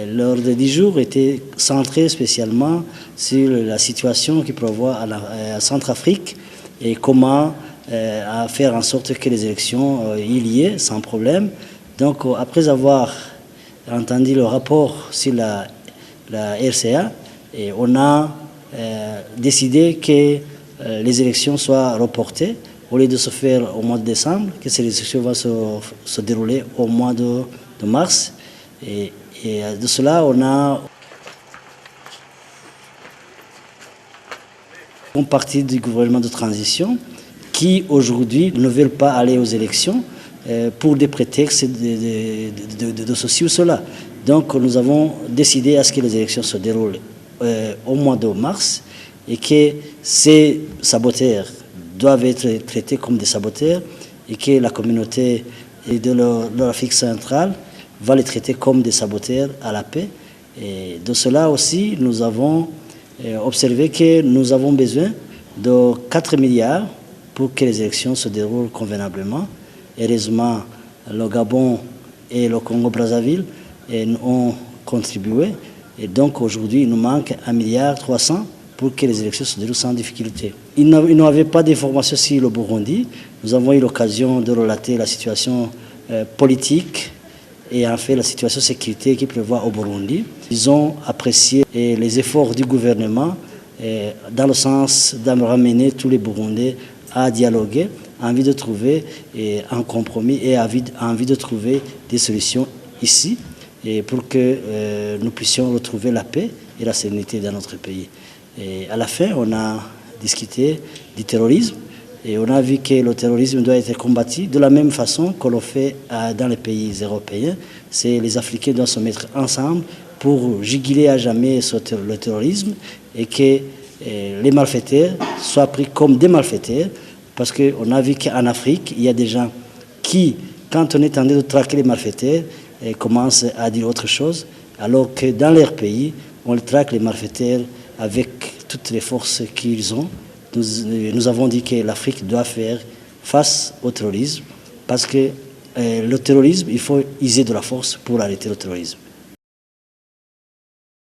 L'ordre du jour était centré spécialement sur la situation qui prévoit à Centrafrique et comment à faire en sorte que les élections y liées sans problème. Donc après avoir entendu le rapport sur la RCA, on a décidé que les élections soient reportées au lieu de se faire au mois de décembre, que ces élections vont se dérouler au mois de mars. Et de cela, on a une partie du gouvernement de transition qui aujourd'hui ne veulent pas aller aux élections pour des prétextes de ceci ou cela. Donc nous avons décidé à ce que les élections se déroulent au mois de mars et que ces saboteurs doivent être traités comme des saboteurs et que la communauté de l'Afrique centrale va les traiter comme des saboteurs à la paix. Et de cela aussi, nous avons observé que nous avons besoin de 4 milliards pour que les élections se déroulent convenablement. Heureusement, le Gabon et le Congo-Brazzaville ont contribué. Et donc aujourd'hui, il nous manque 1,3 milliard pour que les élections se déroulent sans difficulté. Il n'y avait pas d'informations sur le Burundi. Nous avons eu l'occasion de relater la situation politique et en fait la situation de sécurité qui prévoit au Burundi. Ils ont apprécié les efforts du gouvernement dans le sens de ramener tous les Burundais à dialoguer, envie de trouver un compromis et envie de trouver des solutions ici et pour que nous puissions retrouver la paix et la sérénité dans notre pays. Et à la fin, on a discuté du terrorisme et on a vu que le terrorisme doit être combattu de la même façon que l'on fait dans les pays européens. C'est les Africains doivent se mettre ensemble pour juguler à jamais le terrorisme et que les malfaiteurs soient pris comme des malfaiteurs parce qu'on a vu qu'en Afrique, il y a des gens qui, quand on est en train de traquer les malfaiteurs, commencent à dire autre chose, alors que dans leur pays, on traque les malfaiteurs avec toutes les forces qu'ils ont. Nous avons dit que l'Afrique doit faire face au terrorisme parce que le terrorisme, il faut user de la force pour arrêter le terrorisme.